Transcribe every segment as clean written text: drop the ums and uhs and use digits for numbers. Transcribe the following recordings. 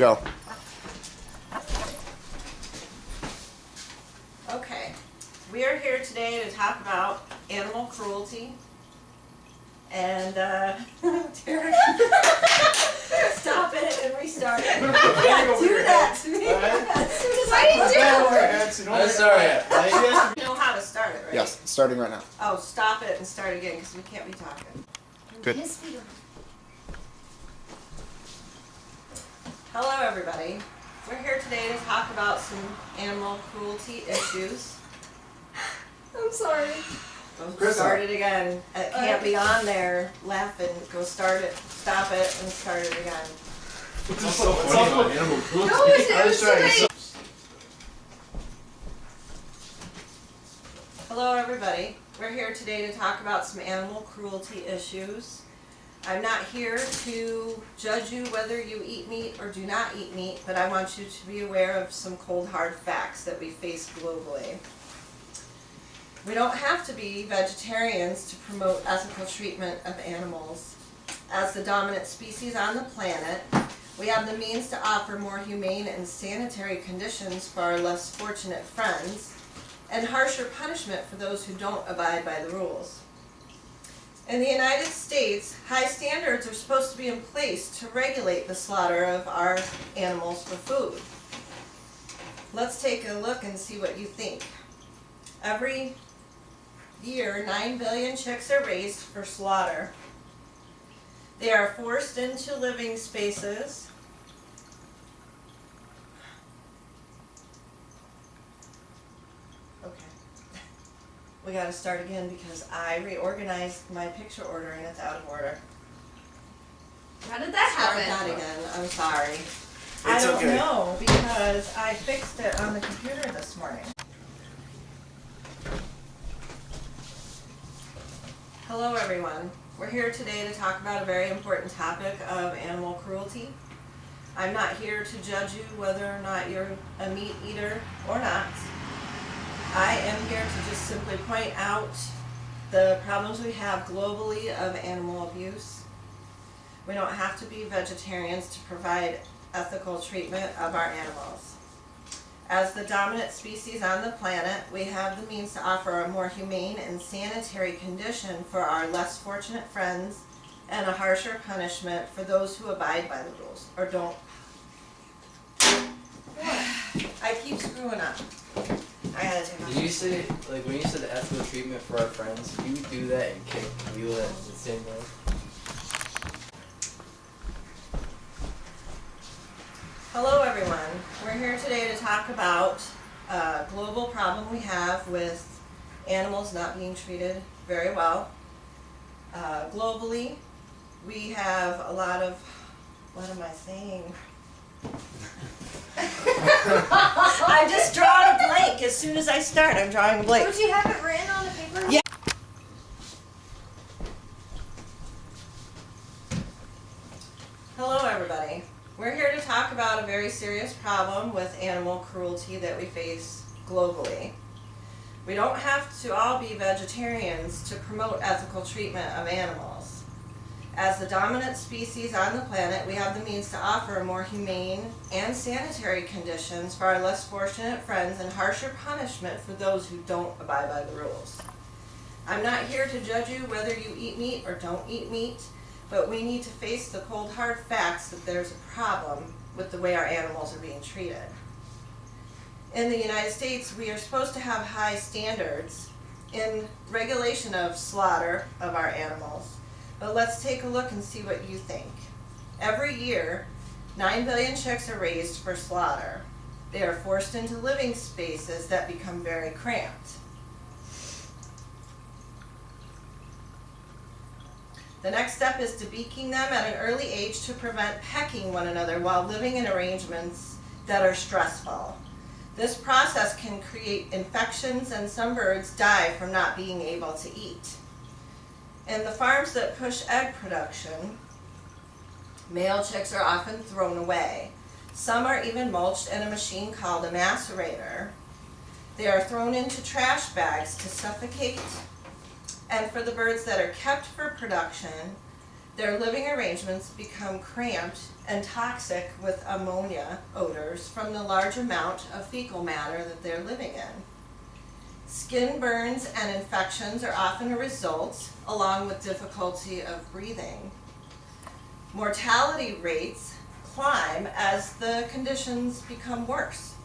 Go. Okay, we are here today to talk about animal cruelty. And Derek, stop it and restart it. You can't do that to me. As soon as I'm sorry. you know how to start it, right? Yes, starting right now. Oh, stop it and start again because we can't be talking. Good. Hello, everybody. We're here today to talk about some animal cruelty issues. I'm sorry. Go start it again. It can't be on there laughing. Go start it, stop it, and start it again. What's so funny about animal cruelty? No, it was too late. Hello, everybody. We're here today to talk about some animal cruelty issues. I'm not here to judge you whether you eat meat or do not eat meat, but I want you to be aware of some cold, hard facts that we face globally. We don't have to be vegetarians to promote ethical treatment of animals. As the dominant species on the planet, we have the means to offer more humane and sanitary conditions for our less fortunate friends, and harsher punishment for those who don't abide by the rules. In the United States, high standards are supposed to be in place to regulate the slaughter of our animals for food. Let's take a look and see what you think. Every year, 9 billion chicks are raised for slaughter. They are forced into living spaces. Okay. We gotta start again because I reorganized my picture order and it's out of order. How did that Start happen? that again, I'm sorry. I It's don't okay. know because I fixed it on the computer this morning. Hello, everyone. We're here today to talk about a very important topic of animal cruelty. I'm not here to judge you whether or not you're a meat eater or not. I am here to just simply point out the problems we have globally of animal abuse. We don't have to be vegetarians to provide ethical treatment of our animals. As the dominant species on the planet, we have the means to offer a more humane and sanitary condition for our less fortunate friends and a harsher punishment for those who abide by the rules or don't. I keep screwing up. I gotta take Did you say, like, when you said ethical treatment for our friends, you do that and kick Mila at the same way? Hello, everyone. We're here today to talk about a global problem we have with animals not being treated very well. Globally, we have a lot of, what am I saying? I just draw a blank. As soon as I start, I'm drawing a blank. Would you have it written on the paper? Yeah. Hello, everybody. We're here to talk about a very serious problem with animal cruelty that we face globally. We don't have to all be vegetarians to promote ethical treatment of animals. As the dominant species on the planet, we have the means to offer more humane and sanitary conditions for our less fortunate friends and harsher punishment for those who don't abide by the rules. I'm not here to judge you whether you eat meat or don't eat meat, but we need to face the cold hard facts that there's a problem with the way our animals are being treated. In the United States, we are supposed to have high standards in regulation of slaughter of our animals. But let's take a look and see what you think. Every year, 9 billion chicks are raised for slaughter. They are forced into living spaces that become very cramped. The next step is debeaking them at an early age to prevent pecking one another while living in arrangements that are stressful. This process can create infections and some birds die from not being able to eat. In the farms that push egg production, male chicks are often thrown away. Some are even mulched in a machine called a macerator. They are thrown into trash bags to suffocate. And for the birds that are kept for production, Their living arrangements become cramped and toxic with ammonia odors from the large amount of fecal matter that they're living in. Skin burns and infections are often a result, along with difficulty of breathing. Mortality rates climb as the conditions become worse.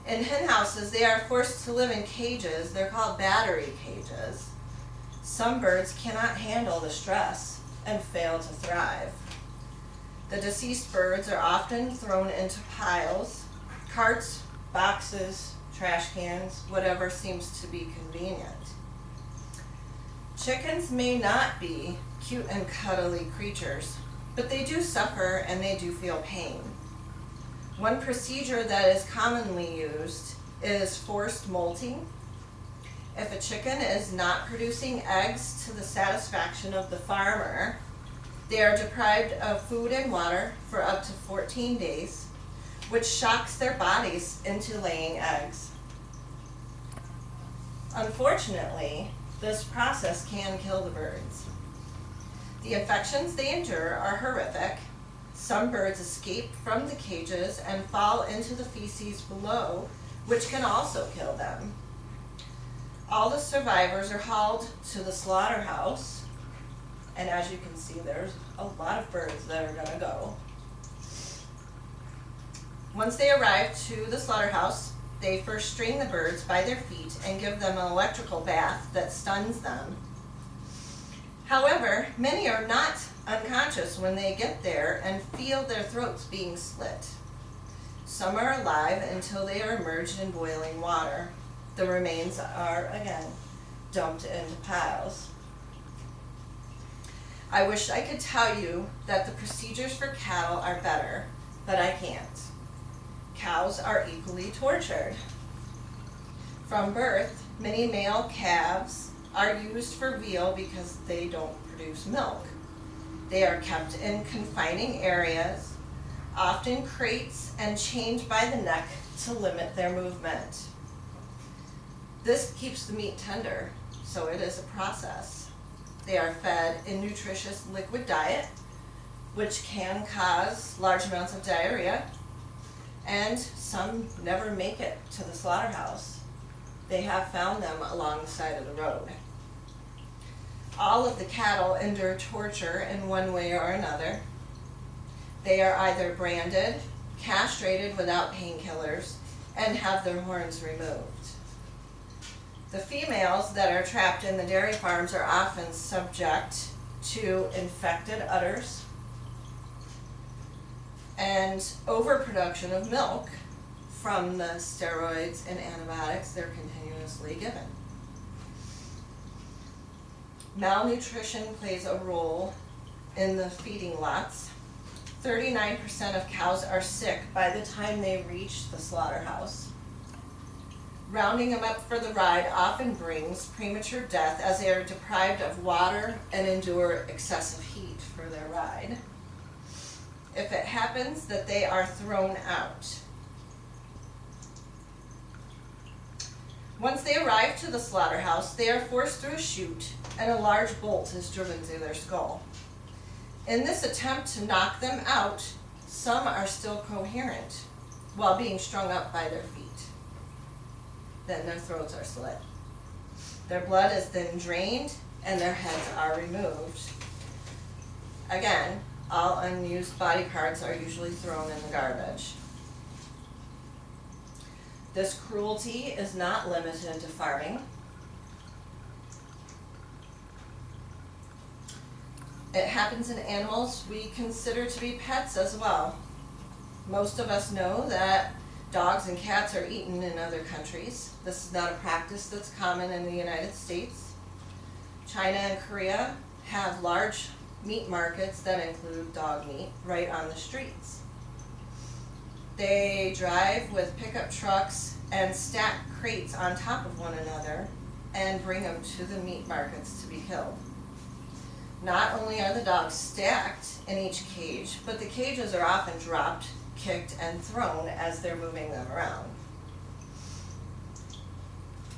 In hen houses, they are forced to live in cages. They're called battery cages. Some birds cannot handle the stress and fail to thrive. The deceased birds are often thrown into piles, carts, boxes, trash cans, whatever seems to be convenient. Chickens may not be cute and cuddly creatures, but they do suffer and they do feel pain. One procedure that is commonly used is forced molting. If a chicken is not producing eggs to the satisfaction of the farmer, they are deprived of food and water for up to 14 days, which shocks their bodies into laying eggs. Unfortunately, this process can kill the birds. The infections they endure are horrific. Some birds escape from the cages and fall into the feces below, which can also kill them. All the survivors are hauled to the slaughterhouse, and as you can see, there's a lot of birds that are gonna go. Once they arrive to the slaughterhouse, they first string the birds by their feet and give them an electrical bath that stuns them. However, many are not unconscious when they get there and feel their throats being slit. Some are alive until they are immersed in boiling water. The remains are, again, dumped into piles. I wish I could tell you that the procedures for cattle are better, but I can't. Cows are equally tortured. From birth, many male calves are used for veal because they don't produce milk. They are kept in confining areas, often crates, and chained by the neck to limit their movement. This keeps the meat tender, so it is a process. They are fed a nutritious liquid diet, which can cause large amounts of diarrhea, and some never make it to the slaughterhouse. They have found them along the side of the road. All of the cattle endure torture in one way or another. They are either branded, castrated without painkillers, and have their horns removed. The females that are trapped in the dairy farms are often subject to infected udders and overproduction of milk from the steroids and antibiotics they're continuously given. Malnutrition plays a role in the feeding lots. 39% of cows are sick by the time they reach the slaughterhouse. Rounding them up for the ride often brings premature death as they are deprived of water and endure excessive heat for their ride. If it happens that they are thrown out. Once they arrive to the slaughterhouse, they are forced through a chute and a large bolt is driven through their skull. In this attempt to knock them out, some are still coherent while being strung up by their feet. Then their throats are slit. Their blood is then drained and their heads are removed. Again, all unused body parts are usually thrown in the garbage. This cruelty is not limited to farming. It happens in animals we consider to be pets as well. Most of us know that dogs and cats are eaten in other countries. This is not a practice that's common in the United States. China and Korea have large meat markets that include dog meat right on the streets. They drive with pickup trucks and stack crates on top of one another and bring them to the meat markets to be killed. Not only are the dogs stacked in each cage, but the cages are often dropped, kicked, and thrown as they're moving them around.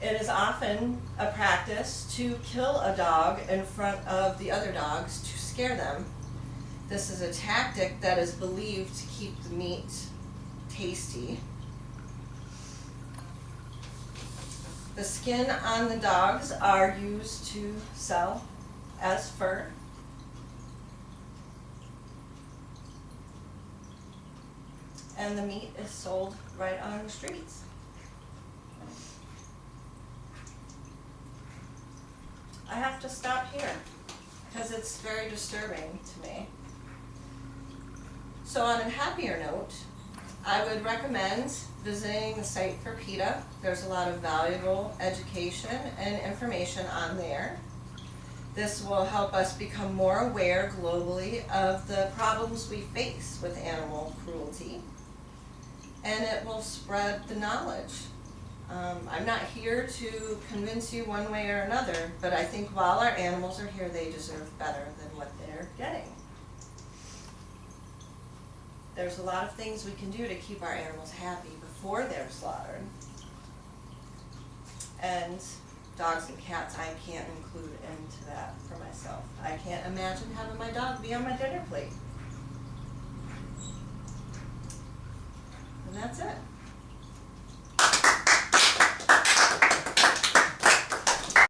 It is often a practice to kill a dog in front of the other dogs to scare scare them. This is a tactic that is believed to keep the meat tasty. The skin on the dogs are used to sell as fur. And the meat is sold right on the streets. I have to stop here because it's very disturbing to me. So on a happier note, I would recommend visiting the site for PETA. There's a lot of valuable education and information on there. This will help us become more aware globally of the problems we face with animal cruelty, and it will spread the knowledge. I'm not here to convince you one way or another, but I think while our animals are here, they deserve better than what they're getting. There's a lot of things we can do to keep our animals happy before they're slaughtered. And dogs and cats I can't include into that for myself. I can't imagine having my dog be on my dinner plate. And that's it.